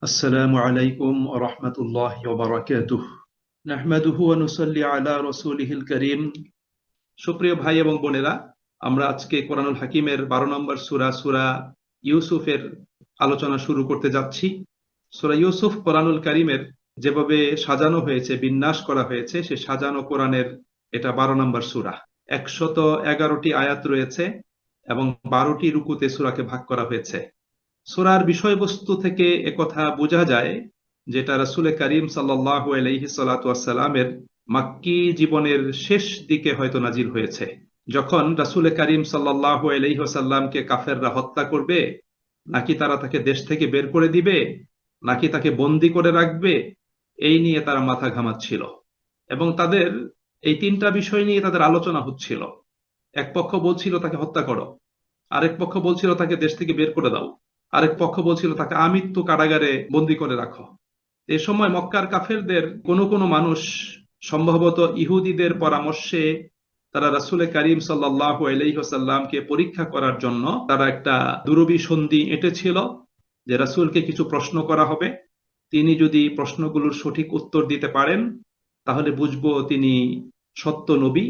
আসসালামু আলাইকুম ওয়া রাহমাতুল্লাহি ওয়া বারাকাতুহু। নাহমাদুহু ওয়া নুসাল্লি আলা রাসূলিহিল কারীম। সুপ্রিয় ভাই এবং বোনেরা, আমরা আজকে কোরআনুল হাকিমের 12 নম্বর সূরা ইউসুফের আলোচনা শুরু করতে যাচ্ছি। সূরা ইউসুফ কোরআনুল কারীমের যেভাবে সাজানো হয়েছে, বিন্যাস করা হয়েছে, সে সাজানো কোরআনের এটা 12 নম্বর সূরা। 111টি আয়াত রয়েছে এবং 12টি রুকুতে সূরাকে ভাগ করা হয়েছে। সূরার বিষয়বস্তু থেকে একথা বোঝা যায় যেটা রাসূল করিম সাল্লাল্লাহু আলাইহি সাল্লাতু ওয়াসসালামের মাক্কি জীবনের শেষ দিকে হয়তো নাজিল হয়েছে। যখন রাসূল করিম সাল্লাল্লাহু আলাইহি ওয়াসাল্লামকে কাফেররা হত্যা করবে, নাকি তারা তাকে দেশ থেকে বের করে দিবে, নাকি তাকে বন্দী করে রাখবে, এই নিয়ে তারা মাথা ঘামাচ্ছিল। এবং তাদের এই তিনটা বিষয় নিয়ে তাদের আলোচনা হচ্ছিল। এক পক্ষ বলছিল তাকে হত্যা করো, আরেক পক্ষ বলছিল তাকে দেশ থেকে বের করে দাও, আরেক পক্ষ বলছিল তাকে আমৃত্যু কারাগারে বন্দি করে রাখো। এ সময় মক্কার কাফেরদের কোনো কোনো মানুষ, সম্ভবত ইহুদিদের পরামর্শে, তারা রাসূল করিম সাল্লাল্লাহু আলাইহি ওয়াসাল্লামকে পরীক্ষা করার জন্য তারা একটা দুরূহী সন্ধি এঁটেছিল যে রাসূলকে কিছু প্রশ্ন করা হবে, তিনি যদি প্রশ্নগুলোর সঠিক উত্তর দিতে পারেন তাহলে বুঝবো তিনি সত্য নবী,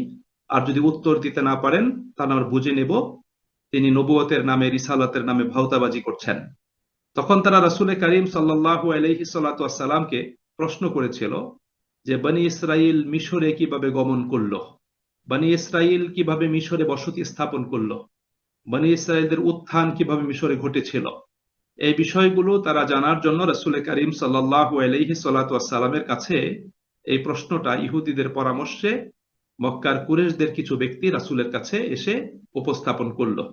আর যদি উত্তর দিতে না পারেন তাহলে আমরা বুঝে নেব তিনি নবুয়তের নামে, রিসালাতের নামে ভাওতাবাজি করছেন। তখন তারা রাসূল করিম সাল্লাল্লাহু আলাইহি সাল্লাতু ওয়াসসালামকে প্রশ্ন করেছিল যে বনি ইসরাইল মিশরে কিভাবে গমন করলো, বনি ইসরাইল কিভাবে মিশরে বসতি স্থাপন করলো, বনি ইসরাইলদের উত্থান কিভাবে মিশরে ঘটেছিল। এই বিষয়গুলো তারা জানার জন্য রাসূল করিম সাল্লাল্লাহু আলাইহি সাল্লাতু ওয়াসসালামের কাছে এই প্রশ্নটা ইহুদিদের পরামর্শে মক্কার কুরেশদের কিছু ব্যক্তি রাসূলের কাছে এসে উপস্থাপন করলো।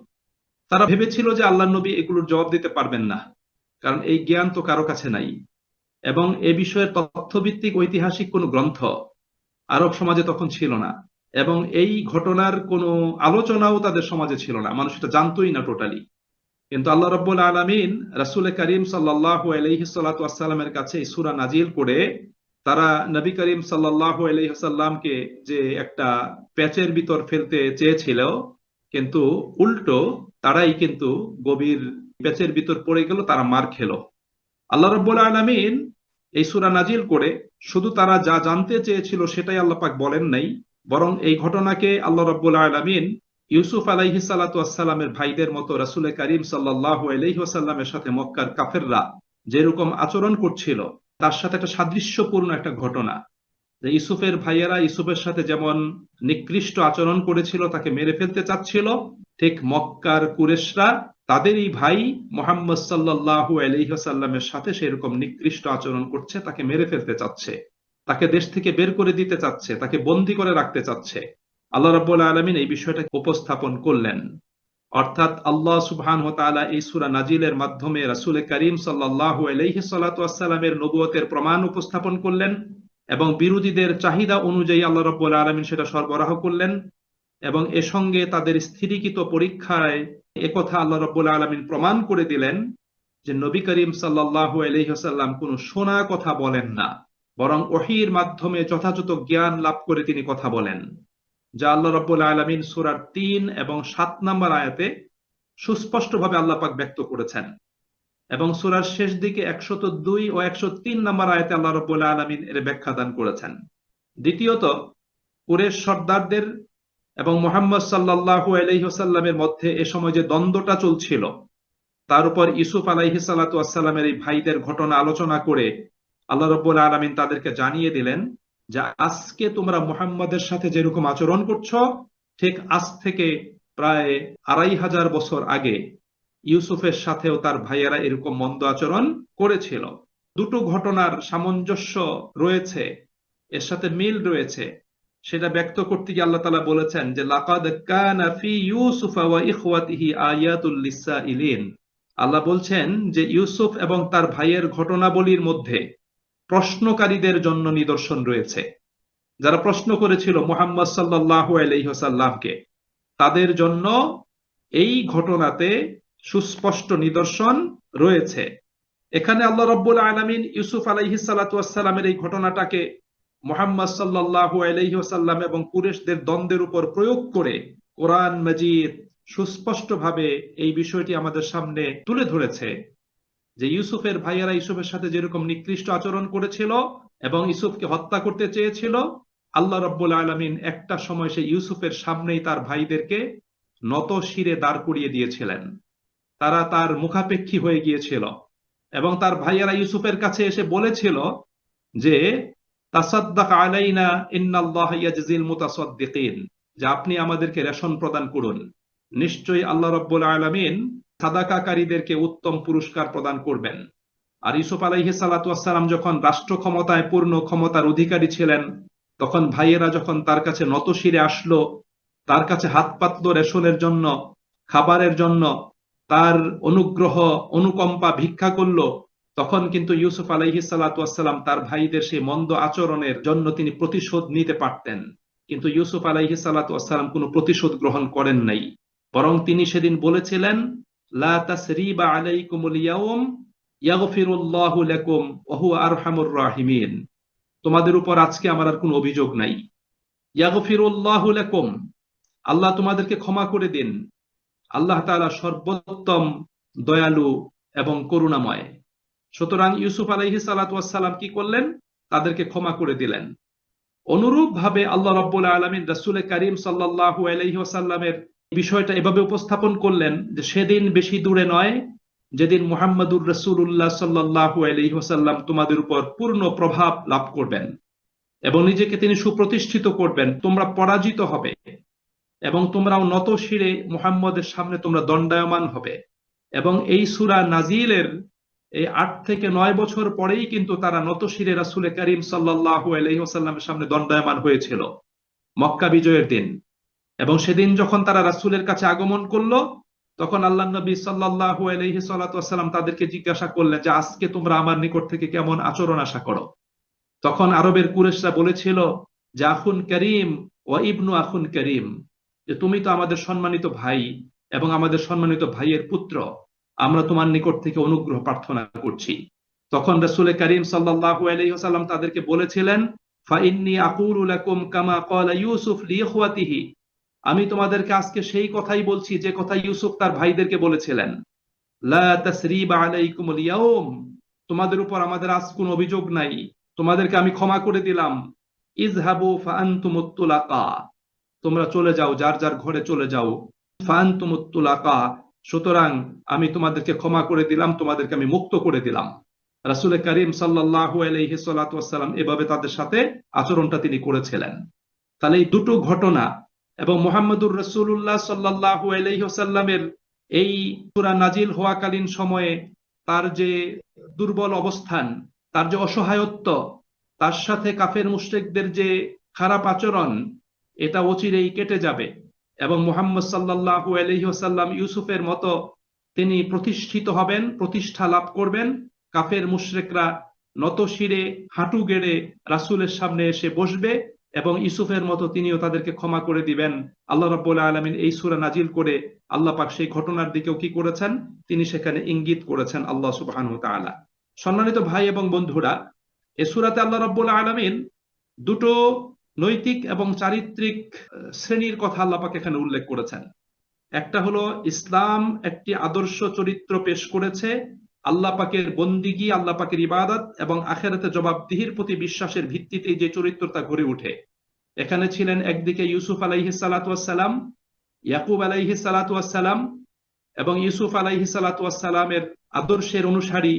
তারা ভেবেছিল যে আল্লাহ নবী এগুলোর জবাব দিতে পারবেন না, কারণ এই জ্ঞান তো কারো কাছে নাই, এবং এ বিষয়ের তথ্যভিত্তিক ঐতিহাসিক কোনো গ্রন্থ আরব সমাজে তখন ছিল না, এবং এই ঘটনার কোনো আলোচনাও তাদের সমাজে ছিল না, মানুষ এটা জানতোই না টোটালি। কিন্তু আল্লাহ রাব্বুল আলামিন রাসূল করিম সাল্লাল্লাহু আলাইহি সাল্লাতু ওয়াসসালামের কাছে এই সূরা নাজিল করে তারা নবী করিম সাল্লাল্লাহু আলাইহি ওয়াসাল্লামকে যে একটা প্যাচের ভিতর ফেলতে চেয়েছিল, কিন্তু উল্টো তারাই কিন্তু গভীর প্যাচের ভিতর পড়ে গেল, তারা মার খেলো। আল্লাহ রাব্বুল আলামিন এই সূরা নাজিল করে শুধু তারা যা জানতে চেয়েছিল সেটাই আল্লাহ পাক বলেন নাই, বরং এই ঘটনাকে আল্লাহ রাব্বুল আলামিন ইউসুফ আলাইহিস সালাতু ওয়াসসালামের ভাইদের মতো রাসূল করিম সাল্লাল্লাহু আলাইহি ওয়াসাল্লামের সাথে মক্কার কাফেররা যেরকম আচরণ করছিল তার সাথে একটা সাদৃশ্যপূর্ণ একটা ঘটনা, যে ইউসুফের ভাইয়েরা ইউসুফের সাথে যেমন নিকৃষ্ট আচরণ করেছিল, তাকে মেরে ফেলতে চাচ্ছিল, ঠিক মক্কার কুরেশরা তাদেরই ভাই মুহাম্মদ সাল্লাল্লাহু আলাইহি ওয়াসাল্লামের সাথে সেরকম নিকৃষ্ট আচরণ করছে, তাকে মেরে ফেলতে চাচ্ছে, তাকে দেশ থেকে বের করে দিতে চাচ্ছে, তাকে বন্দী করে রাখতে চাচ্ছে। আল্লাহ রাব্বুল আলামিন এই বিষয়টা উপস্থাপন করলেন। অর্থাৎ আল্লাহ সুবহানাহু ওয়া তাআলা এই সূরা নাজিলের মাধ্যমে রাসূল করিম সাল্লাল্লাহু আলাইহি সাল্লাতু ওয়াসসালামের নবুয়তের প্রমাণ উপস্থাপন করলেন, এবং বিরোধীদের চাহিদা অনুযায়ী আল্লাহ রাব্বুল আলামিন সেটা সরবরাহ করলেন। এবং এর সঙ্গে তাদের স্থিরীকৃত পরীক্ষায় একথা আল্লাহ রাব্বুল আলামিন প্রমাণ করে দিলেন যে নবী করিম সাল্লাল্লাহু আলাইহি ওয়াসাল্লাম কোনো শোনা কথা বলেন না, বরং ওহীর মাধ্যমে যথাযথ জ্ঞান লাভ করে তিনি কথা বলেন, যা আল্লাহ রাব্বুল আলামিন সূরার 3 এবং 7 নম্বর আয়াতে সুস্পষ্টভাবে আল্লাহ পাক ব্যক্ত করেছেন, এবং সূরার শেষ দিকে 102 ও 103 নম্বর আয়াতে আল্লাহ রাব্বুল আলামিন এর ব্যাখ্যা দান করেছেন। দ্বিতীয়ত, কুরেশ সর্দারদের এবং মুহাম্মদ সাল্লাল্লাহু আলাইহি ওয়াসাল্লামের মধ্যে এ সময় যে দ্বন্দ্বটা চলছিল, তার উপর ইউসুফ আলাইহিস সালাতু ওয়াসসালামের এই ভাইদের ঘটনা আলোচনা করে আল্লাহ রাব্বুল আলামিন তাদেরকে জানিয়ে দিলেন যে আজকে তোমরা মুহাম্মাদের সাথে যেরকম আচরণ করছো, ঠিক আজ থেকে প্রায় 2500 বছর আগে ইউসুফের সাথেও তার ভাইয়েরা এরকম মন্দ আচরণ করেছিল। দুটো ঘটনার সামঞ্জস্য রয়েছে, এর সাথে মিল রয়েছে, সেটা ব্যক্ত করতে গিয়ে আল্লাহ তাআলা বলেছেন যে লাকাদ কানা ফি ইউসুফা ওয়া ইখওয়াতিহি আয়াতুল লিসাইলিন। আল্লাহ বলছেন যে ইউসুফ এবং তার ভাইয়ের ঘটনাবলীর মধ্যে প্রশ্নকারীদের জন্য নিদর্শন রয়েছে। যারা প্রশ্ন করেছিল মুহাম্মদ সাল্লাল্লাহু আলাইহি ওয়াসাল্লামকে, তাদের জন্য এই ঘটনাতে সুস্পষ্ট নিদর্শন রয়েছে। এখানে আল্লাহ রাব্বুল আলামিন ইউসুফ আলাইহিস সালাতু ওয়াসসালামের এই ঘটনাটাকে মুহাম্মদ সাল্লাল্লাহু আলাইহি ওয়াসাল্লাম এবং কুরেশদের দ্বন্দ্বের উপর প্রয়োগ করে কোরআন মাজিদ সুস্পষ্টভাবে এই বিষয়টি আমাদের সামনে তুলে ধরেছে যে ইউসুফের ভাইয়েরা ইউসুফের সাথে যেরকম নিকৃষ্ট আচরণ করেছিল এবং ইউসুফকে হত্যা করতে চেয়েছিল, আল্লাহ রাব্বুল আলামিন একটা সময় সেই ইউসুফের সামনেই তার ভাইদেরকে নত শিরে দাঁড় করিয়ে দিয়েছিলেন। তারা তার মুখাপেক্ষী হয়ে গিয়েছিল এবং তার ভাইয়েরা ইউসুফের কাছে এসে বলেছিল যে তাসাদ্দাক আলাইনা ইন্নাল্লাহ ইয়াজজিল মুতাসাদ্দিকিন, যে আপনি আমাদেরকে রেশন প্রদান করুন, নিশ্চয়ই আল্লাহ রাব্বুল আলামিন সাদাকাকারীদেরকে উত্তম পুরস্কার প্রদান করবেন। আর ইউসুফ আলাইহিস সালাতু ওয়াস সালাম যখন রাষ্ট্র ক্ষমতায় পূর্ণ ক্ষমতার অধিকারী ছিলেন, তখন ভাইয়েরা যখন তার কাছে নতশিরে আসলো, তার কাছে হাত পাতলো রেশনের জন্য, খাবারের জন্য, তার অনুগ্রহ অনুকম্পা ভিক্ষা করলো, তখন কিন্তু ইউসুফ আলাইহিস সালাতু ওয়াস সালাম তার ভাইদের সেই মন্দ আচরণের জন্য তিনি প্রতিশোধ নিতে পারতেন। কিন্তু ইউসুফ আলাইহিস সালাতু ওয়াস সালাম কোনো প্রতিশোধ গ্রহণ করেন নাই, বরং তিনি সেদিন বলেছিলেন, লা তাসরিবা আলাইকুমুল ইয়াউম ইয়াগফিরুল্লাহু লাকুম ওয়া হুয়া আরহামুর রাহিমিন, তোমাদের উপর আজকে আমার আর কোনো অভিযোগ নাই। ইয়াগফিরুল্লাহু লাকুম, আল্লাহ তোমাদেরকে ক্ষমা করে দিন, আল্লাহ তাআলা সর্বোত্তম দয়ালু এবং করুণাময়। সুতরাং ইউসুফ আলাইহিস সালাতু ওয়াস সালাম কি করলেন? তাদেরকে ক্ষমা করে দিলেন। অনুরূপ ভাবে আল্লাহ রাব্বুল আলামিন রাসূল করিম সাল্লাল্লাহু আলাইহি ওয়াসাল্লামের বিষয়টা এভাবে উপস্থাপন করলেন যে সেদিন বেশি দূরে নয় যেদিন মুহাম্মাদুর রাসূলুল্লাহ সাল্লাল্লাহু আলাইহি ওয়াসাল্লাম তোমাদের উপর পূর্ণ প্রভাব লাভ করবেন এবং নিজেকে তিনি সুপ্রতিষ্ঠিত করবেন, তোমরা পরাজিত হবে এবং তোমরাও নত শিরে মুহাম্মদের সামনে তোমরা দণ্ডায়মান হবে। এবং এই সূরা নাজিলের এই ৮ থেকে ৯ বছর পরেই কিন্তু তারা নত শিরে রাসূল করিম সাল্লাল্লাহু আলাইহি ওয়াসাল্লামের সামনে দণ্ডায়মান হয়েছিল মক্কা বিজয়ের দিন। এবং সেদিন যখন তারা রাসূলের কাছে আগমন করলো, তখন আল্লাহ নবী সাল্লাল্লাহু আলাইহি ওয়াসাল্লাম তাদেরকে জিজ্ঞাসা করলেন যে আজকে তোমরা আমার নিকট থেকে কেমন আচরণ আশা করো? তখন আরবের কুরেশরা বলেছিল যে আখুন করিম ওয়া ইবনু আখুন করিম, যে তুমি তো আমাদের সম্মানিত ভাই এবং আমাদের সম্মানিত ভাইয়ের পুত্র, আমরা তোমার নিকট থেকে অনুগ্রহ প্রার্থনা করছি। তখন রাসূল করিম সাল্লাল্লাহু আলাইহি ওয়াসাল্লাম তাদেরকে বলেছিলেন, ফাইন্নী আকুলু লাকুম কামা ক্বালা ইউসুফ লিইখওয়াতিহি, আমি তোমাদেরকে আজকে সেই কথাই বলছি যে কথা ইউসুফ তার ভাইদেরকে বলেছিলেন, লা তাসরিবা আলাইকুমুল ইয়াউম, তোমাদের উপর আমাদের আজ কোনো অভিযোগ নাই, তোমাদেরকে আমি ক্ষমা করে দিলাম। ইযহাবু ফাআনতুমুত তুলাকা, তোমরা চলে যাও, যার যার ঘরে চলে যাও। ফাআনতুমুত তুলাকা, সুতরাং আমি তোমাদেরকে ক্ষমা করে দিলাম, তোমাদেরকে আমি মুক্ত করে দিলাম। রাসূল করিম সাল্লাল্লাহু আলাইহি ওয়াসাল্লাম এভাবে তাদের সাথে আচরণটা তিনি করেছিলেন। তাহলে এই দুটো ঘটনা এবং মুহাম্মদুর রাসূলুল্লাহ সাল্লাল্লাহু আলাইহি ওয়াসাল্লামের এই সূরা নাজিল হওয়াকালীন সময়ে তার যে দুর্বল অবস্থান, তার যে অসহায়ত্ব, তার সাথে কাফের মুশরিকদের যে খারাপ আচরণ, এটা অচিরেই কেটে যাবে এবং মুহাম্মদ সাল্লাল্লাহু আলাইহি ওয়াসাল্লাম ইউসুফের মতো তিনি প্রতিষ্ঠিত হবেন, প্রতিষ্ঠা লাভ করবেন। কাফের মুশরিকরা নতশিরে হাঁটু গেড়ে রাসূলের সামনে এসে বসবে এবং ইউসুফের মতো তিনিও তাদেরকে ক্ষমা করে দিবেন। আল্লাহ রাব্বুল আলামিন এই সূরা নাজিল করে আল্লাহ পাক সেই ঘটনার দিকেও কি করেছেন? তিনি সেখানে ইঙ্গিত করেছেন আল্লাহ সুবহানাহু ওয়া তাআলা। সম্মানিত ভাই এবং বন্ধুরা, এই সূরাতে আল্লাহ রাব্বুল আলামিন দুটো নৈতিক এবং চারিত্রিক শ্রেণীর কথা আল্লাহ পাক এখানে উল্লেখ করেছেন। একটা হলো ইসলাম একটি আদর্শ চরিত্র পেশ করেছে, আল্লাহ পাকের বন্দিগি, আল্লাহ পাকের ইবাদত এবং আখিরাতে জবাবদিহির প্রতি বিশ্বাসের ভিত্তিতে যে চরিত্রটা গড়ে ওঠে। এখানে ছিলেন একদিকে ইউসুফ আলাইহিস সালাতু ওয়াস সালাম, ইয়াকুব আলাইহিস সালাতু ওয়াস সালাম এবং ইউসুফ আলাইহিস সালাতু ওয়াস সালামের আদর্শের অনুসারী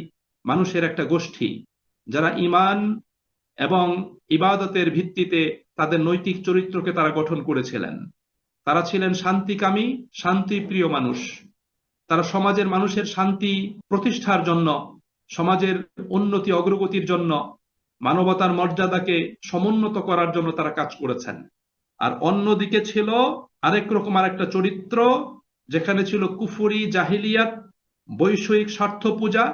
মানুষের একটা গোষ্ঠী, যারা ঈমান এবং ইবাদতের ভিত্তিতে তাদের নৈতিক চরিত্রকে তারা গঠন করেছিলেন। তারা ছিলেন শান্তিকামী, শান্তিপ্রিয় মানুষ। তারা সমাজের মানুষের শান্তি প্রতিষ্ঠার জন্য, সমাজের উন্নতি অগ্রগতির জন্য, মানবতার মর্যাদাকে সমুন্নত করার জন্য তারা কাজ করেছেন। আর অন্যদিকে ছিল আরেক রকম আরেকটা চরিত্র, যেখানে ছিল কুফরি, জাহিলিয়াত, বৈষয়িক স্বার্থ পূজা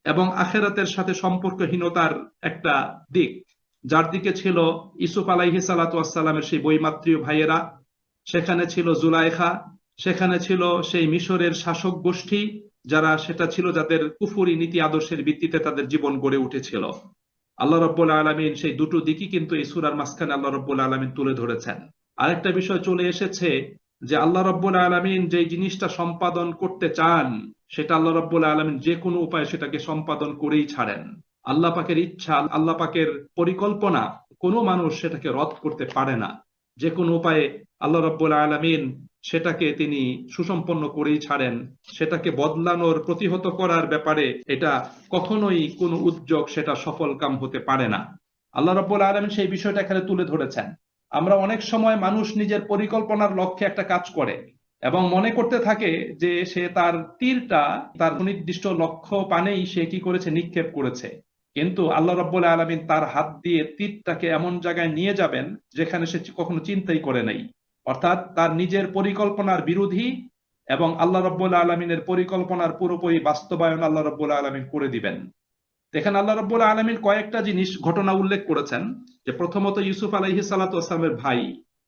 এবং আখিরাতের সাথে সম্পর্কহীনতার একটা দিক, যার দিকে ছিল ইউসুফ আলাইহিস সালাতু ওয়াস সালামের সেই বৈমাত্রীয় ভাইয়েরা, সেখানে ছিল জুলাইখা, সেখানে ছিল সেই মিশরের শাসক গোষ্ঠী, যারা সেটা ছিল যাদের কুফরি নীতি আদর্শের ভিত্তিতে তাদের জীবন গড়ে উঠেছিল। আল্লাহ রাব্বুল আলামিন সেই দুটো দিকই কিন্তু এই সূরার মাঝখানে আল্লাহ রাব্বুল আলামিন তুলে ধরেছেন। আরেকটা বিষয় চলে এসেছে যে আল্লাহ রাব্বুল আলামিন যে জিনিসটা সম্পাদন করতে চান সেটা আল্লাহ রাব্বুল আলামিন যে কোনো উপায়ে সেটাকে সম্পাদন করেই ছাড়েন। আল্লাহ পাকের ইচ্ছা, আল্লাহ পাকের পরিকল্পনা কোনো মানুষ সেটাকে রদ করতে পারে না। যে কোনো উপায়ে আল্লাহ রাব্বুল আলামিন সেটাকে তিনি সুসম্পন্ন করেই ছাড়েন। সেটাকে বদলানোর, প্রতিহত করার ব্যাপারে এটা কখনোই কোনো উদ্যোগ সেটা সফল কাম হতে পারে না। আল্লাহ রাব্বুল আলামিন সেই বিষয়টা এখানে তুলে ধরেছেন। আমরা অনেক সময় মানুষ নিজের পরিকল্পনার লক্ষ্যে একটা কাজ করে এবং মনে করতে থাকে যে সে তার তীরটা তার নির্দিষ্ট লক্ষ্য পানেই সে কি করেছে, নিক্ষেপ করেছে। কিন্তু আল্লাহ রাব্বুল আলামিন তার হাত দিয়ে তীরটাকে এমন জায়গায় নিয়ে যাবেন যেখানে সে কখনো চিন্তাই করে নাই। অর্থাৎ তার নিজের পরিকল্পনার বিরোধী এবং আল্লাহ রাব্বুল আলামিনের পরিকল্পনার পুরোপুরি বাস্তবায়ন আল্লাহ রাব্বুল আলামিন করে দিবেন। দেখেন আল্লাহ রাব্বুল আলামিন কয়েকটা জিনিস ঘটনা উল্লেখ করেছেন। যে প্রথমত ইউসুফ আলাইহিস সালাতু ওয়াস সালামের ভাই,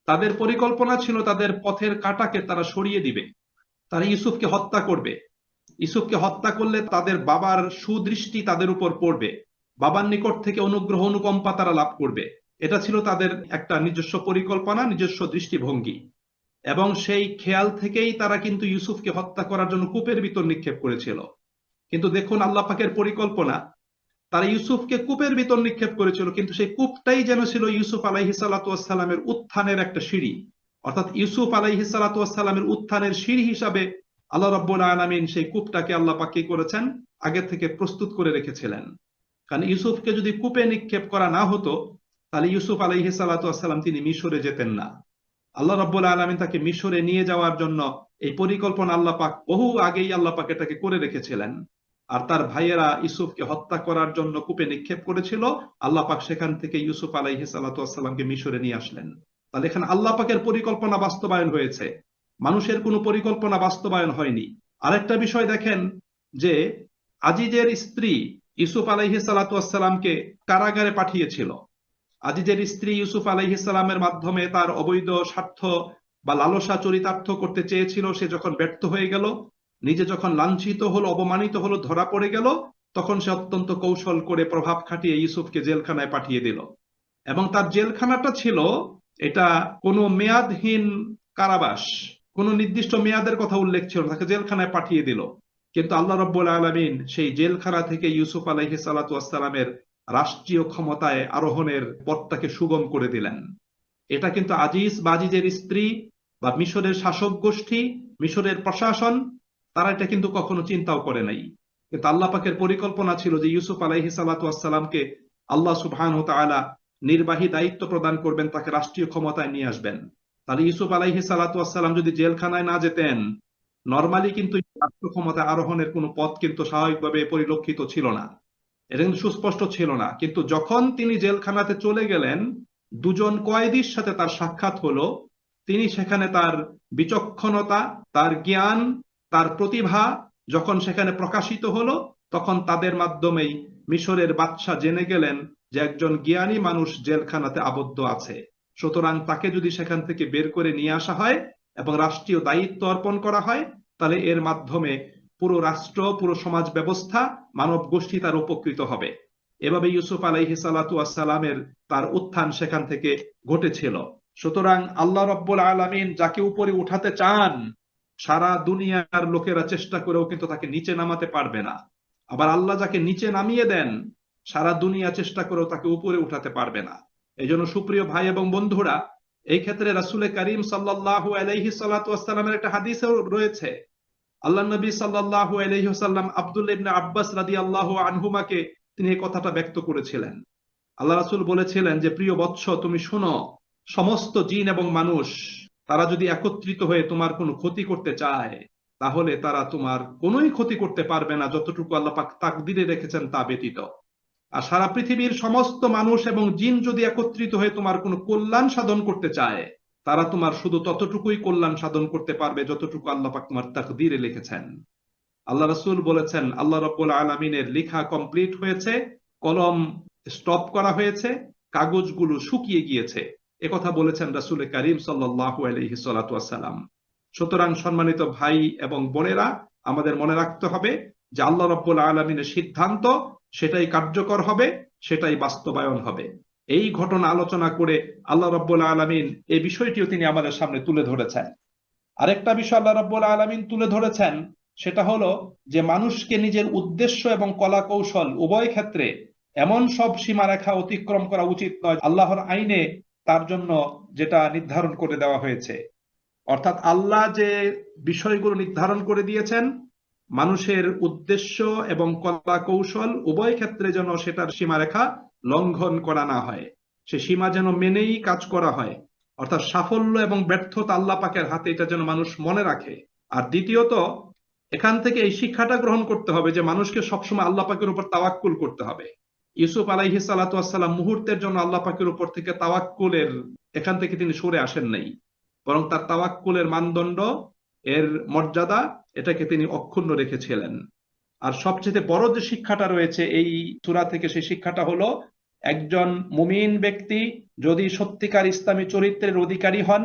তাদের পরিকল্পনা ছিল তাদের পথের কাঁটাকে তারা সরিয়ে দিবে, তারা ইউসুফকে হত্যা করবে। ইউসুফকে হত্যা করলে তাদের বাবার সুদৃষ্টি তাদের উপর পড়বে, বাবার নিকট থেকে অনুগ্রহ অনুকম্পা তারা লাভ করবে। এটা ছিল তাদের একটা নিজস্ব পরিকল্পনা, নিজস্ব দৃষ্টিভঙ্গি। এবং সেই খেয়াল থেকেই তারা কিন্তু ইউসুফকে হত্যা করার জন্য কূপের ভিতর নিক্ষেপ করেছিল। কিন্তু দেখুন আল্লাহ পাকের পরিকল্পনা, তারা ইউসুফকে কূপের ভিতর নিক্ষেপ করেছিল, কিন্তু সেই কূপটাই যেন ছিল ইউসুফ আলাইহিস সালাতু ওয়াস সালামের উত্থানের একটা সিঁড়ি। অর্থাৎ ইউসুফ আলাইহিস সালাতু ওয়াস সালামের উত্থানের সিঁড়ি হিসাবে আল্লাহ রাব্বুল আলামিন সেই কূপটাকে আল্লাহ পাক কি করেছেন, আগে থেকে প্রস্তুত করে রেখেছিলেন। কারণ ইউসুফকে যদি কূপে নিক্ষেপ করা না হতো তাহলে ইউসুফ আলাইহিস সালাতু ওয়াস সালাম তিনি মিশরে যেতেন না। আল্লাহ রাব্বুল আলামিন তাকে মিশরে নিয়ে যাওয়ার জন্য এই পরিকল্পনা আল্লাহ পাক বহু আগেই আল্লাহ পাক এটাকে করে রেখেছিলেন। আর তার ভাইয়েরা ইউসুফকে হত্যা করার জন্য কূপে নিক্ষেপ করেছিল, আল্লাহ পাক সেখান থেকে ইউসুফ আলাইহিস সালাতু ওয়াস সালামকে মিশরে নিয়ে আসলেন। তাহলে এখানে আল্লাহ পাকের পরিকল্পনা বাস্তবায়ন হয়েছে, মানুষের কোনো পরিকল্পনা বাস্তবায়ন হয়নি। আরেকটা বিষয় দেখেন যে আজিজের স্ত্রী ইউসুফ আলাইহিস সালাতু ওয়াস সালামকে কারাগারে পাঠিয়েছিল। আজিজের স্ত্রী ইউসুফ আলাইহিস সালামের মাধ্যমে তার অবৈধ স্বার্থ বা লালসা চরিতার্থ করতে চেয়েছিল, সে যখন ব্যর্থ হয়ে গেল, নিজে যখন লাঞ্ছিত হলো, অপমানিত হলো, ধরা পড়ে গেল, তখন সে অত্যন্ত কৌশল করে প্রভাব খাটিয়ে ইউসুফকে জেলখানায় পাঠিয়ে দিল। এবং তার জেলখানাটা ছিল এটা কোনো মেয়াদহীন কারাবাস, কোনো নির্দিষ্ট মেয়াদের কথা উল্লেখ ছিল না, তাকে জেলখানায় পাঠিয়ে দিল। কিন্তু আল্লাহ রাব্বুল আলামিন সেই জেলখানা থেকে ইউসুফ আলাইহিস সালাতু ওয়াস সালামের রাষ্ট্রীয় ক্ষমতায় আরোহণের পথটাকে সুগম করে দিলেন। এটা কিন্তু আজিজ বা আজিজের স্ত্রী বা মিশরের শাসক গোষ্ঠী, মিশরের প্রশাসন, তারা এটা কিন্তু কখনো চিন্তাও করে নাই। কিন্তু আল্লাহ পাকের পরিকল্পনা ছিল যে ইউসুফ আলাইহিস সালাতু ওয়াস সালামকে আল্লাহ সুবহানাহু ওয়া তাআলা নির্বাহী দায়িত্ব প্রদান করবেন, তাকে রাষ্ট্রীয় ক্ষমতায় নিয়ে আসবেন। তাহলে ইউসুফ আলাইহিস সালাতু ওয়াস সালাম যদি জেলখানায় না যেতেন, নরমালি কিন্তু রাষ্ট্র ক্ষমতায় আরোহণের কোনো পথ কিন্তু স্বাভাবিকভাবে পরিলক্ষিত ছিল না, এটা কিন্তু সুস্পষ্ট ছিল না। কিন্তু যখন তিনি জেলখানাতে চলে গেলেন, দুজন কয়েদির সাথে তার সাক্ষাৎ হলো, তিনি সেখানে তার বিচক্ষণতা, তার জ্ঞান, তার প্রতিভা যখন সেখানে প্রকাশিত হলো, তখন তাদের মাধ্যমেই মিশরের বাদশা জেনে গেলেন যে একজন জ্ঞানী মানুষ জেলখানাতে আবদ্ধ আছে। সুতরাং তাকে যদি সেখান থেকে বের করে নিয়ে আসা হয় এবং রাষ্ট্রীয় দায়িত্ব অর্পণ করা হয়, তাহলে এর মাধ্যমে পুরো রাষ্ট্র, পুরো সমাজ ব্যবস্থা, মানব গোষ্ঠী তার উপকৃত হবে। এভাবে ইউসুফ আলাইহিস সালাতু ওয়াস সালামের তার উত্থান সেখান থেকে ঘটেছিল। সুতরাং আল্লাহ রাব্বুল আলামিন যাকে উপরে উঠাতে চান, সারা দুনিয়ার লোকেরা চেষ্টা করেও কিন্তু তাকে নিচে নামাতে পারবে না। আবার আল্লাহ যাকে নিচে নামিয়ে দেন, সারা দুনিয়া চেষ্টা করেও তাকে উপরে উঠাতে পারবে না। এই জন্য সুপ্রিয় ভাই এবং বন্ধুরা, এই ক্ষেত্রে রাসূল করিম সাল্লাল্লাহু আলাইহি সাল্লাতু ওয়াস সালামের একটা হাদিসও রয়েছে। আল্লাহ নবী সাল্লাল্লাহু আলাইহি ওয়াসাল্লাম আব্দুল্লাহ ইবনে আব্বাস রাদিয়াল্লাহু আনহুমাকে তিনি এই কথাটা ব্যক্ত করেছিলেন। আল্লাহ রাসূল বলেছিলেন যে, প্রিয় বৎস, তুমি শোনো, সমস্ত জিন এবং মানুষ তারা যদি একত্রিত হয়ে তোমার কোনো ক্ষতি করতে চায়, তাহলে তারা তোমার কোনোই ক্ষতি করতে পারবে না যতটুকু আল্লাহ পাক তাকদীরে রেখেছেন তা ব্যতীত। আর সারা পৃথিবীর সমস্ত মানুষ এবং জিন যদি একত্রিত হয়ে তোমার কোনো কল্যাণ সাধন করতে চায়, তারা তোমার শুধু ততটুকুই কল্যাণ সাধন করতে পারবে যতটুকু আল্লাহ পাক তোমার তাকদীরে লিখেছেন। আল্লাহ রাসূল বলেছেন, আল্লাহ রাব্বুল আলামিনের লেখা কমপ্লিট হয়েছে, কলম স্টপ করা হয়েছে, কাগজগুলো শুকিয়ে গিয়েছে। একথা বলেছেন রাসূল করিম সাল্লাল্লাহু আলাইহি সাল্লাতু ওয়াস সালাম। সুতরাং সম্মানিত ভাই এবং বোনেরা, আমাদের মনে রাখতে হবে যে আল্লাহ রাব্বুল আলামিনের সিদ্ধান্ত সেটাই কার্যকর হবে, সেটাই বাস্তবায়ন হবে। এই ঘটনা আলোচনা করে আল্লাহ রাব্বুল আলামিন এই বিষয়টিও তিনি আমাদের সামনে তুলে ধরেছেন। আরেকটা বিষয় আল্লাহ রাব্বুল আলামিন তুলে ধরেছেন, সেটা হলো যে মানুষকে নিজের উদ্দেশ্য এবং কলা কৌশল উভয় ক্ষেত্রে এমন সব সীমারেখা অতিক্রম করা উচিত নয় আল্লাহর আইনে তার জন্য যেটা নির্ধারণ করে দেওয়া হয়েছে। অর্থাৎ আল্লাহ যে বিষয়গুলো নির্ধারণ করে দিয়েছেন, মানুষের উদ্দেশ্য এবং কলা কৌশল উভয় ক্ষেত্রে যেন সেটার সীমারেখা লঙ্ঘন করা না হয়, সে সীমা যেন মেনেই কাজ করা হয়। অর্থাৎ সাফল্য এবং ব্যর্থতা আল্লাহ পাকের হাতে, এটা যেন মানুষ মনে রাখে। আর দ্বিতীয়ত, এখান থেকে এই শিক্ষাটা গ্রহণ করতে হবে যে মানুষকে সবসময় আল্লাহ পাকের উপর তাওয়াক্কুল করতে হবে। ইউসুফ আলাইহিস সালাতু ওয়াসসালাম মুহূর্তের জন্য আল্লাহ পাকের উপর থেকে তাওয়াক্কুলের এখান থেকে তিনি সরে আসেন নাই, বরং তার তাওয়াক্কুলের মানদণ্ড, এর মর্যাদা, এটাকে তিনি অক্ষুণ্ণ রেখেছিলেন। আর সবচেয়ে বড় যে শিক্ষাটা রয়েছে এই সূরা থেকে, সেই শিক্ষাটা হলো একজন মুমিন ব্যক্তি যদি সত্যিকার ইসলামী চরিত্রের অধিকারী হন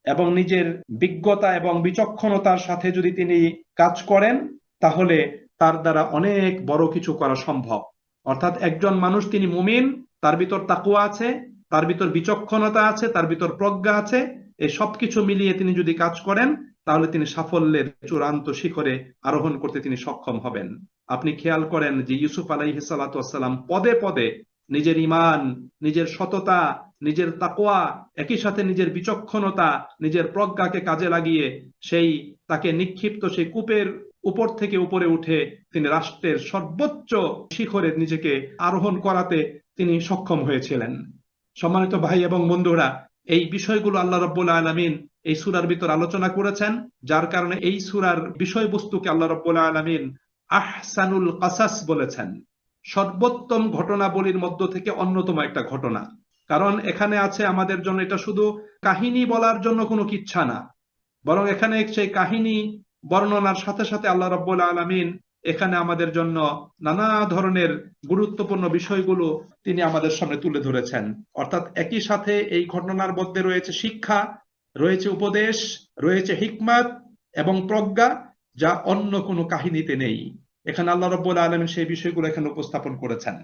এবং নিজের বিজ্ঞতা এবং বিচক্ষণতার সাথে যদি তিনি কাজ করেন, তাহলে তার দ্বারা অনেক বড় কিছু করা সম্ভব। অর্থাৎ একজন মানুষ তিনি মুমিন, তার ভিতর তাকওয়া আছে, তার ভিতর বিচক্ষণতা আছে, তার ভিতর প্রজ্ঞা আছে, এই সবকিছু মিলিয়ে তিনি যদি কাজ করেন, তাহলে তিনি সাফল্যের চূড়ান্ত শিখরে আরোহণ করতে তিনি সক্ষম হবেন। আপনি খেয়াল করেন যে ইউসুফ আলাইহিস সালাতু ওয়াসসালাম পদে পদে নিজের ঈমান, নিজের সততা, নিজের তাকওয়া, একই সাথে নিজের বিচক্ষণতা, নিজের প্রজ্ঞাকে কাজে লাগিয়ে সেই তাকে নিক্ষিপ্ত সেই কূপের উপর থেকে উপরে উঠে তিনি রাষ্ট্রের সর্বোচ্চ শিখরে নিজেকে আরোহণ করাতে তিনি সক্ষম হয়েছিলেন। সম্মানিত ভাই এবং বন্ধুরা, এই বিষয়গুলো আল্লাহ রাব্বুল আলামিন এই সূরার ভিতর আলোচনা করেছেন, যার কারণে এই সূরার বিষয়বস্তুকে আল্লাহ রাব্বুল আলামিন আহসানুল কাসাস বলেছেন। সর্বোত্তম ঘটনাবলীর মধ্য থেকে অন্যতম একটা ঘটনা। কারণ এখানে আছে আমাদের জন্য, এটা শুধু কাহিনী বলার জন্য কোনো কিচ্ছা না, বরং এখানে সেই কাহিনী বর্ণনার সাথে সাথে আল্লাহ রাব্বুল আলামিন এখানে আমাদের জন্য নানা ধরনের গুরুত্বপূর্ণ বিষয়গুলো তিনি আমাদের সামনে তুলে ধরেছেন। অর্থাৎ একই সাথে এই ঘটনার মধ্যে রয়েছে শিক্ষা, রয়েছে উপদেশ, রয়েছে হিকমত এবং প্রজ্ঞা, যা অন্য কোনো কাহিনীতে নেই। এখানে আল্লাহ রাব্বুল আলামিন সেই বিষয়গুলো এখানে উপস্থাপন করেছেন।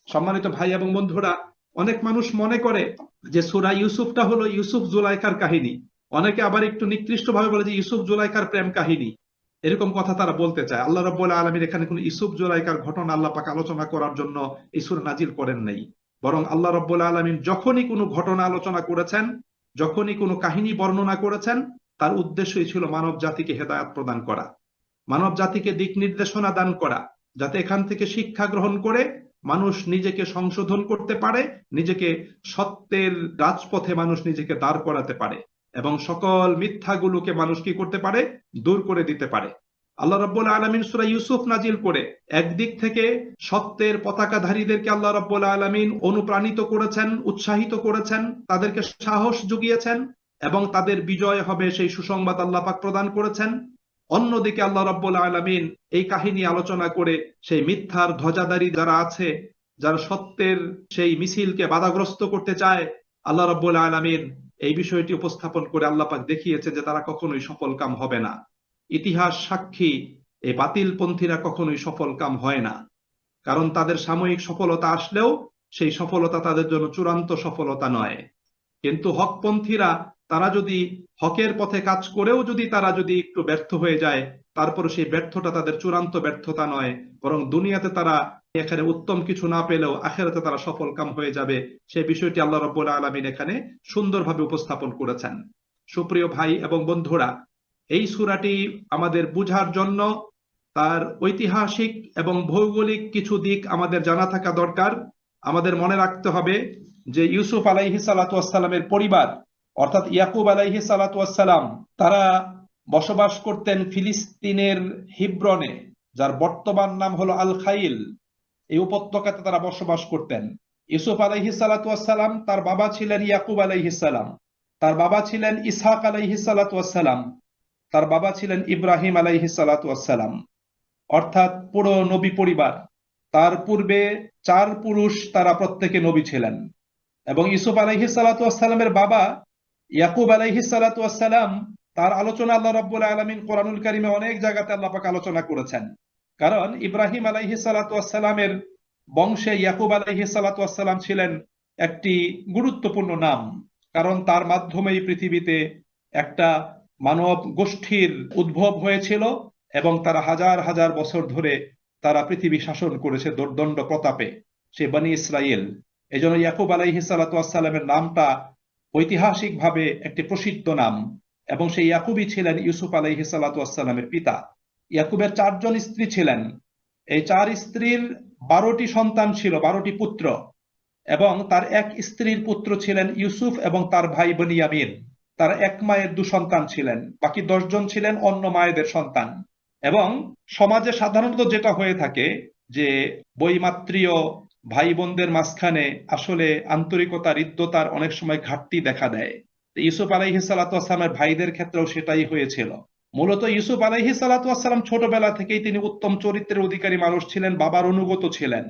সম্মানিত ভাই এবং বন্ধুরা, অনেক মানুষ মনে করে যে সূরা ইউসুফটা হলো ইউসুফ জুলাইখার কাহিনী। অনেকে আবার একটু নিকৃষ্ট ভাবে বলে যে ইউসুফ জুলাইখার প্রেম কাহিনী, এরকম কথা তারা বলতে চায়। আল্লাহ রাব্বুল আলামিন এখানে কোনো ইউসুফ জুলাইখার ঘটনা আল্লাহ পাক আলোচনা করার জন্য এই সূরা নাজিল করেন নাই। বরং আল্লাহ রাব্বুল আলামিন যখনই কোনো ঘটনা আলোচনা করেছেন, যখনই কোনো কাহিনী বর্ণনা করেছেন, তার উদ্দেশ্যই ছিল মানব জাতিকে হেদায়েত প্রদান করা, মানব জাতিকে দিক নির্দেশনা দান করা, যাতে এখান থেকে শিক্ষা গ্রহণ করে মানুষ নিজেকে সংশোধন করতে পারে, নিজেকে সত্যের রাজপথে মানুষ নিজেকে দাঁড় করাতে পারে এবং সকল মিথ্যাগুলোকে মানুষ কি করতে পারে, দূর করে দিতে পারে। আল্লাহ রাব্বুল আলামিন সূরা ইউসুফ নাজিল করে একদিক থেকে সত্যের পতাকাধারীদেরকে আল্লাহ রাব্বুল আলামিন অনুপ্রাণিত করেছেন, উৎসাহিত করেছেন, তাদেরকে সাহস জুগিয়েছেন এবং তাদের বিজয় হবে সেই সুসংবাদ আল্লাহ পাক প্রদান করেছেন। অন্যদিকে আল্লাহ রাব্বুল আলামিন এই কাহিনী আলোচনা করে সেই মিথ্যার ধ্বজাধারী যারা আছে, যারা সত্যের সেই মিছিলকে বাধাগ্রস্ত করতে চায়, আল্লাহ রাব্বুল আলামিন এই বিষয়টি উপস্থাপন করে আল্লাহ পাক দেখিয়েছে যে তারা কখনোই সফল কাম হবে না। ইতিহাস সাক্ষী, এই বাতিলপন্থীরা কখনোই সফল কাম হয় না। কারণ তাদের সাময়িক সফলতা আসলেও সেই সফলতা তাদের জন্য চূড়ান্ত সফলতা নয়। কিন্তু হকপন্থীরা, তারা যদি হকের পথে কাজ করেও যদি তারা যদি একটু ব্যর্থ হয়ে যায়, তারপর সেই ব্যর্থতা তাদের চূড়ান্ত ব্যর্থতা নয়, বরং দুনিয়াতে তারা এখানে উত্তম কিছু না পেলেও আখিরাতে তারা সফল কাম হয়ে যাবে। সেই বিষয়টি আল্লাহ রাব্বুল আলামিন এখানে সুন্দরভাবে উপস্থাপন করেছেন। সুপ্রিয় ভাই এবং বন্ধুরা, এই সূরাটি আমাদের বুঝার জন্য তার ঐতিহাসিক এবং ভৌগোলিক কিছু দিক আমাদের জানা থাকা দরকার। আমাদের মনে রাখতে হবে যে ইউসুফ আলাইহিস সালাতু ওয়াসসালামের পরিবার, অর্থাৎ ইয়াকুব আলাইহিস সালাতু ওয়াসসালাম, তারা বসবাস করতেন ফিলিস্তিনের হিব্রনে, যার বর্তমান নাম হলো আল খাইল। এই উপত্যকাতে তারা বসবাস করতেন। ইউসুফ আলাইহিস সালাতু ওয়াসসালাম, তার বাবা ছিলেন ইয়াকুব আলাইহিস সালাম, তার বাবা ছিলেন ইসহাক আলাইহিস সালাতু ওয়াসসালাম, তার বাবা ছিলেন ইব্রাহিম আলাইহিস সালাতু ওয়াসসালাম। অর্থাৎ পুরো নবী পরিবার। তার পূর্বে 4 পুরুষ, তারা প্রত্যেকে নবী ছিলেন। এবং ইউসুফ আলাইহিস সালাতু ওয়াসসালামের বাবা ইয়াকুব আলাইহিস সালাতু ওয়াসসালাম, তার আলোচনা আল্লাহ রাব্বুল আলামিন কোরআনুল কারীমে অনেক জায়গাতে আল্লাহ পাক আলোচনা করেছেন। কারণ ইব্রাহিম আলাইহিস সালাতু ওয়াসসালামের বংশে ইয়াকুব আলাইহিস সালাতু ওয়াসসালাম ছিলেন একটি গুরুত্বপূর্ণ নাম। কারণ তার মাধ্যমেই পৃথিবীতে একটা মানব গোষ্ঠীর উদ্ভব হয়েছিল এবং তারা হাজার হাজার বছর ধরে তারা পৃথিবী শাসন করেছে দুর্দণ্ড প্রতাপে, সে বনি ইসরায়েল। এই জন্য ইয়াকুব আলাইহিস সালাতু ওয়াস সালামের নামটা ঐতিহাসিকভাবে একটি প্রসিদ্ধ নাম, এবং সেই ইয়াকুবই ছিলেন ইউসুফ আলাইহিস সালাতু ওয়াস সালামের পিতা। ইয়াকুবের 4 জন স্ত্রী ছিলেন। এই 4 স্ত্রীর 12টি সন্তান ছিল, 12টি পুত্র, এবং তার এক স্ত্রীর পুত্র ছিলেন ইউসুফ এবং তার ভাই বনিয়ামিন। তার এক মায়ের 2 সন্তান ছিলেন, বাকি 10 জন ছিলেন অন্য মায়েদের সন্তান। এবং সমাজে সাধারণত যেটা হয়ে থাকে যে বৈমাত্রীয় ভাই বোনদের মাঝখানে আসলে আন্তরিকতা, হৃদ্যতার অনেক সময় ঘাটতি দেখা দেয়। ইউসুফ আলাইহিস সালাতু ওয়াস সালামের ভাইদের ক্ষেত্রেও সেটাই হয়েছিল। মূলত ইউসুফ আলাইহিস সালাতু ওয়াস সালাম ছোটবেলা থেকেই তিনি উত্তম চরিত্রের অধিকারী মানুষ ছিলেন, বাবার অনুগত ছিলেন,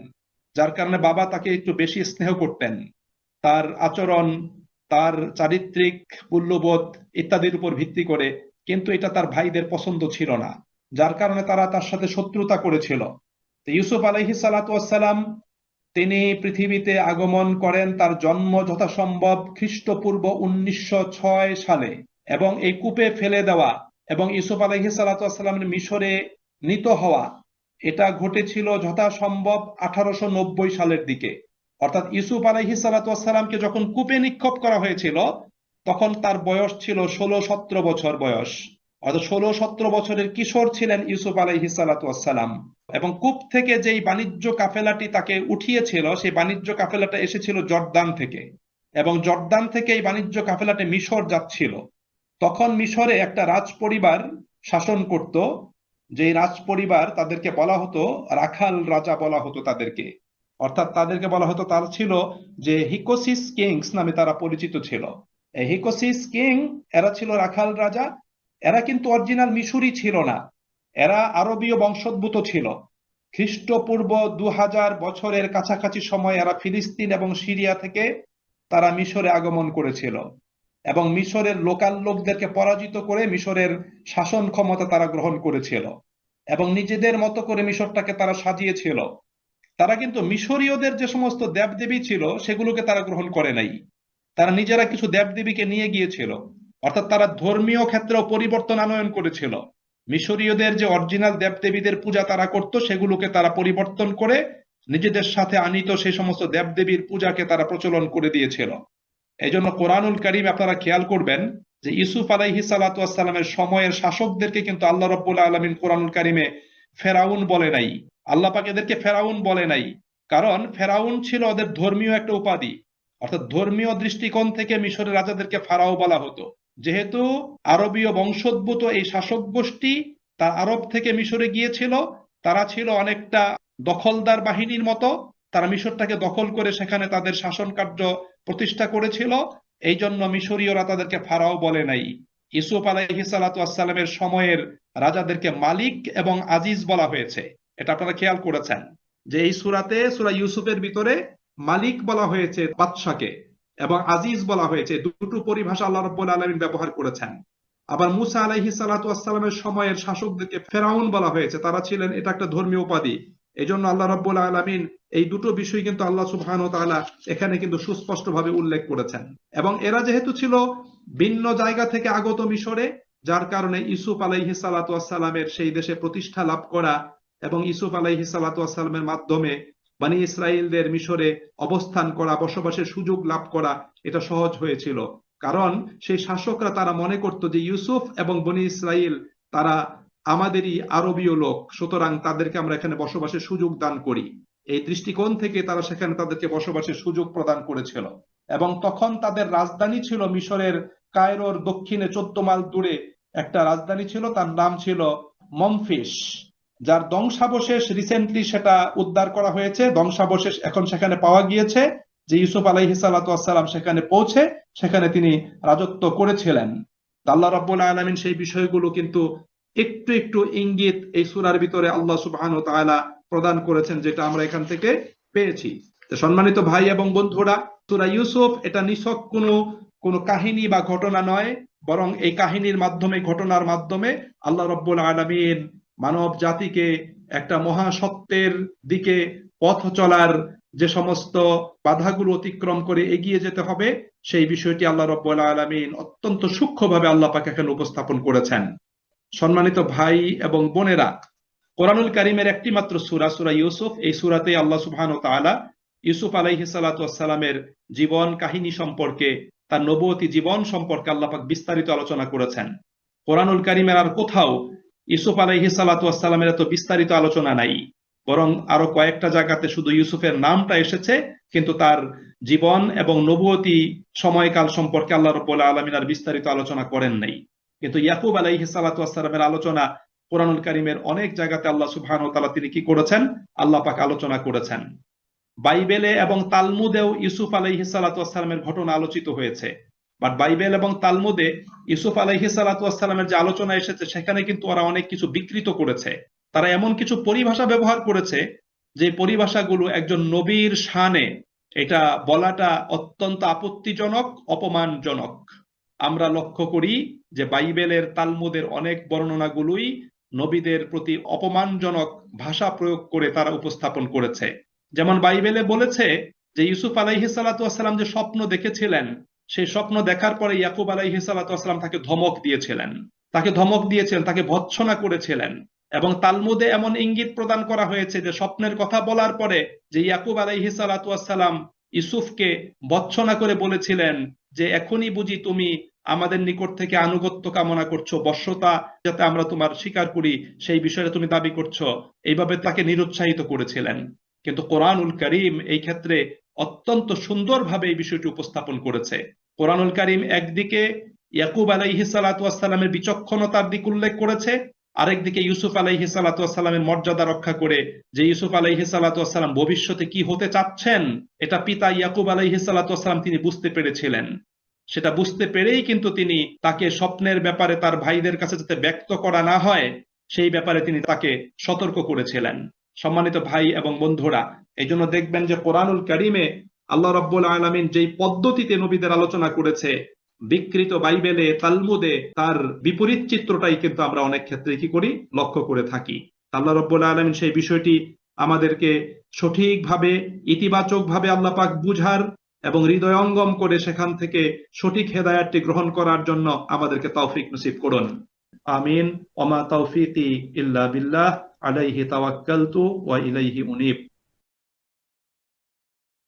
যার কারণে বাবা তাকে একটু বেশি স্নেহ করতেন। তার আচরণ, তার চারিত্রিক মূল্যবোধ ইত্যাদির উপর ভিত্তি করে। কিন্তু এটা তার ভাইদের পছন্দ ছিল না, যার কারণে তারা তার সাথে শত্রুতা করেছিল। তো ইউসুফ আলাইহিস সালাতু ওয়াস সালাম তিনি পৃথিবীতে আগমন করেন, তার জন্ম যথাসম্ভব খ্রিস্টপূর্ব 1906 সালে, এবং এই কূপে ফেলে দেওয়া এবং ইউসুফ আলাইহিস সালাতু ওয়াস সালামের মিশরে নিত হওয়া এটা ঘটেছিল যথাসম্ভব 1890 সালের দিকে। অর্থাৎ ইউসুফ আলাইহিস সালাতু ওয়াস সালামকে যখন কূপে নিক্ষেপ করা হয়েছিল তখন তার বয়স ছিল 16-17 বছর বয়স। অর্থাৎ 16-17 বছরের কিশোর ছিলেন ইউসুফ আলাইহিস সালাতু ওয়াস সালাম। এবং কূপ থেকে যেই বাণিজ্য কাফেলাটি তাকে উঠিয়েছিল, সেই বাণিজ্য কাফেলাটা এসেছিল জর্দান থেকে, এবং জর্দান থেকে এই বাণিজ্য কাফেলাটি মিশর যাচ্ছিল। তখন মিশরে একটা রাজ পরিবার শাসন করত, যেই রাজ পরিবার তাদেরকে বলা হতো রাখাল রাজা বলা হতো তাদেরকে। অর্থাৎ তাদেরকে বলা হতো, তারা ছিল যে হিকোসিস কিংস নামে তারা পরিচিত ছিল। এই হিকোসিস কিং এরা ছিল রাখাল রাজা। এরা কিন্তু অরিজিনাল মিশরি ছিল না, এরা আরবীয় বংশোদ্ভূত ছিল। খ্রিস্টপূর্ব 2000 বছরের কাছাকাছি সময় এরা ফিলিস্তিন এবং সিরিয়া থেকে তারা মিশরে আগমন করেছিল, এবং মিশরের লোকাল লোকদেরকে পরাজিত করে মিশরের শাসন ক্ষমতা তারা গ্রহণ করেছিল, এবং নিজেদের মতো করে মিশরটাকে তারা সাজিয়েছিল। তারা কিন্তু মিশরীয়দের যে সমস্ত দেবদেবী ছিল সেগুলোকে তারা গ্রহণ করে নাই, তারা নিজেরা কিছু দেবদেবীকে নিয়ে গিয়েছিল। অর্থাৎ তারা ধর্মীয় ক্ষেত্রেও পরিবর্তন আনয়ন করেছিল। মিশরীয়দের যে অরিজিনাল দেবদেবীদের পূজা তারা করত সেগুলোকে তারা পরিবর্তন করে নিজেদের সাথে আনিত সেই সমস্ত দেবদেবীর পূজাকে তারা প্রচলন করে দিয়েছিল। এই জন্য কোরআনুল কারীম আপনারা খেয়াল করবেন যে ইউসুফ আলাইহিস সালাতু ওয়াস সালামের সময়ের শাসকদেরকে কিন্তু আল্লাহ রাব্বুল আলামিন কোরআনুল কারীমে ফেরাউন বলে নাই। আল্লাহ পাক এদেরকে ফেরাউন বলে নাই, কারণ ফেরাউন ছিল ওদের ধর্মীয় একটা উপাধি। অর্থাৎ ধর্মীয় দৃষ্টিকোণ থেকে মিশরের রাজাদেরকে ফারাও বলা হতো। যেহেতু আরবীয় বংশোদ্ভূত এই শাসক গোষ্ঠী তার আরব থেকে মিশরে গিয়েছিল, তারা ছিল অনেকটা দখলদার বাহিনীর মতো, তারা মিশরটাকে দখল করে সেখানে তাদের শাসন কার্য প্রতিষ্ঠা করেছিল। এই জন্য মিশরীয়রা তাদেরকে ফারাও বলে নাই। ইউসুফ আলাইহিস সালাতু ওয়াস সালামের সময়ের রাজাদেরকে মালিক এবং আজিজ বলা হয়েছে। এটা আপনারা খেয়াল করেছেন যে এই সূরাতে, সূরা ইউসুফের ভিতরে মালিক বলা হয়েছে বাদশাকে, এবং আজিজ বলা হয়েছে। দুটো পরিভাষা আল্লাহ রাব্বুল আলামিন ব্যবহার করেছেন। আবার মুসা আলাইহিস সালাতু ওয়াস সালামের সময়ের শাসকদেরকে ফেরাউন বলা হয়েছে, তারা ছিলেন, এটা একটা ধর্মীয় উপাধি। এই জন্য আল্লাহ রাব্বুল আলামিন এই দুটো বিষয় কিন্তু আল্লাহ সুবহানাহু ওয়া তাআলা এখানে কিন্তু সুস্পষ্টভাবে উল্লেখ করেছেন। এবং এরা যেহেতু ছিল ভিন্ন জায়গা থেকে আগত মিশরে, যার কারণে ইউসুফ আলাইহিস সালাতু ওয়াস সালামের সেই দেশে প্রতিষ্ঠা লাভ করা এবং ইউসুফ আলাইহিস সালাতু ওয়াস সালামের মাধ্যমে বনি ইসরাইলদের মিশরে অবস্থান করা, বসবাসের সুযোগ লাভ করা, এটা সহজ হয়েছিল। কারণ সেই শাসকরা তারা মনে করত যে ইউসুফ এবং বনি ইসরাইল তারা আমাদেরই আরবীয় লোক, সুতরাং তাদেরকে আমরা এখানে বসবাসের সুযোগ দান করি। এই দৃষ্টিকোণ থেকে তারা সেখানে তাদেরকে বসবাসের সুযোগ প্রদান করেছিল। এবং তখন তাদের রাজধানী ছিল মিশরের কায়রোর দক্ষিণে 14 মাইল দূরে একটা রাজধানী ছিল, তার নাম ছিল মমফিস, যার ধ্বংসাবশেষ রিসেন্টলি সেটা উদ্ধার করা হয়েছে। ধ্বংসাবশেষ এখন সেখানে পাওয়া গিয়েছে যে ইউসুফ আলাইহিস সালাতু ওয়াস সালাম সেখানে পৌঁছে সেখানে তিনি রাজত্ব করেছিলেন। আল্লাহ রাব্বুল আলামিন সেই বিষয়গুলো কিন্তু একটু একটু ইঙ্গিত এই সূরার ভিতরে আল্লাহ সুবহানাহু ওয়া তাআলা প্রদান করেছেন, যেটা আমরা এখান থেকে পেয়েছি। তো সম্মানিত ভাই এবং বন্ধুরা, সূরা ইউসুফ এটা নিছক কোনো কাহিনী বা ঘটনা নয়, বরং এই কাহিনীর মাধ্যমে, ঘটনার মাধ্যমে আল্লাহ রাব্বুল আলামিন মানব জাতিকে একটা মহাসত্যের দিকে পথ চলার যে সমস্ত বাধাগুলো অতিক্রম করে এগিয়ে যেতে হবে, সেই বিষয়টি আল্লাহ রাব্বুল আলামিন অত্যন্ত সূক্ষ্মভাবে আল্লাহ পাক এখানে উপস্থাপন করেছেন। সম্মানিত ভাই এবং বোনেরা, কোরআনুল কারীমের একটি মাত্র সূরা, সূরা ইউসুফ। এই সূরাতে আল্লাহ সুবহানাহু ওয়া তাআলা ইউসুফ আলাইহিস সালাতু ওয়াস সালামের জীবন কাহিনী সম্পর্কে, তার নবুয়তি জীবন সম্পর্কে আল্লাহ পাক বিস্তারিত আলোচনা করেছেন। কোরআনুল কারীমের আর কোথাও ইউসুফ আলাইহিস সালাতু ওয়াস সালামের এত বিস্তারিত আলোচনা নাই, বরং আরো কয়েকটা জায়গাতে শুধু ইউসুফের নামটা এসেছে, কিন্তু তার জীবন এবং নবুয়তি সময়কাল সম্পর্কে আল্লাহ রাব্বুল আলামিন আর বিস্তারিত আলোচনা করেন নাই। কিন্তু ইয়াকুব আলাইহিস সালাতু ওয়াস সালামের আলোচনা কোরআনুল কারীমের অনেক জায়গাতে আল্লাহ সুবহানাহু ওয়া তাআলা তিনি কি করেছেন, আল্লাহ পাক আলোচনা করেছেন। বাইবেলে এবং তালমুদেও ইউসুফ আলাইহিস সালাতু ওয়াস সালামের ঘটনা আলোচিত হয়েছে, বাট বাইবেল এবং তালমুদে ইউসুফ আলাইহিস সালাতু ওয়াস সালামের যে আলোচনা এসেছে সেখানে কিন্তু ওরা অনেক কিছু বিকৃত করেছে। তারা এমন কিছু পরিভাষা ব্যবহার করেছে যে পরিভাষাগুলো একজন নবীর শানে এটা বলাটা অত্যন্ত আপত্তিজনক, অপমানজনক। আমরা লক্ষ্য করি যে বাইবেলের তালমুদের অনেক বর্ণনাগুলোই নবীদের প্রতি অপমানজনক ভাষা প্রয়োগ করে তারা উপস্থাপন করেছে। যেমন বাইবেলে বলেছে যে ইউসুফ আলাইহিস সালাতু ওয়াস সালাম যে স্বপ্ন দেখেছিলেন, সেই স্বপ্ন দেখার পরে ইয়াকুব আলাইহিস সালাতু ওয়াস সালাম তাকে ধমক দিয়েছিলেন, তাকে ভর্ৎসনা করেছিলেন। এবং তালমুদে এমন ইঙ্গিত প্রদান করা হয়েছে যে স্বপ্নের কথা বলার পরে যে ইয়াকুব আলাইহিস সালাতু ওয়াস সালাম ইউসুফকে ভর্ৎসনা করে বলেছিলেন যে এখনই বুঝি তুমি আমাদের নিকট থেকে আনুগত্য কামনা করছো, বশ্যতা যাতে আমরা তোমার স্বীকার করি সেই বিষয়ে তুমি দাবি করছো, এইভাবে তাকে নিরুৎসাহিত করেছিলেন। কিন্তু কোরআনুল কারীম এই ক্ষেত্রে অত্যন্ত সুন্দরভাবে এই বিষয়টি উপস্থাপন করেছে। কোরআনুল কারীম একদিকে ইয়াকুব আলাইহিস সালাতু ওয়াস সালামের বিচক্ষণতার দিক উল্লেখ করেছে, আরেকদিকে ইউসুফ আলাইহিস সালাতু ওয়াস সালামের মর্যাদা রক্ষা করে যে ইউসুফ আলাইহিস সালাতু ওয়াস সালাম ভবিষ্যতে কি হতে চাচ্ছেন এটা পিতা ইয়াকুব আলাইহিস সালাতু ওয়াস সালাম তিনি বুঝতে পেরেছিলেন। সেটা বুঝতে পেরেই কিন্তু তিনি তাকে স্বপ্নের ব্যাপারে তার ভাইদের কাছে যাতে ব্যক্ত করা না হয় সেই ব্যাপারে তিনি তাকে সতর্ক করেছিলেন। সম্মানিত ভাই এবং বন্ধুরা, এই জন্য দেখবেন যে কোরআনুল কারীমে আল্লাহ রাব্বুল আলামিন যেই পদ্ধতিতে নবীদের আলোচনা করেছে, বিকৃত বাইবেলে তালমুদে তার বিপরীত চিত্রটাই কিন্তু আমরা অনেক ক্ষেত্রে কি করি, লক্ষ্য করে থাকি। আল্লাহ রাব্বুল আলামিন সেই বিষয়টি আমাদেরকে সঠিকভাবে, ইতিবাচকভাবে আল্লাহ পাক বুঝার এবং হৃদয়ঙ্গম করে সেখান থেকে সঠিক হেদায়াতটি গ্রহণ করার জন্য আমাদেরকে তৌফিক নসিব করুন। আমিন। ওমা তৌফিকি ইল্লা বিল্লাহ, আলাইহি তাওয়াক্কালতু ওয়া ইলাইহি উনীব।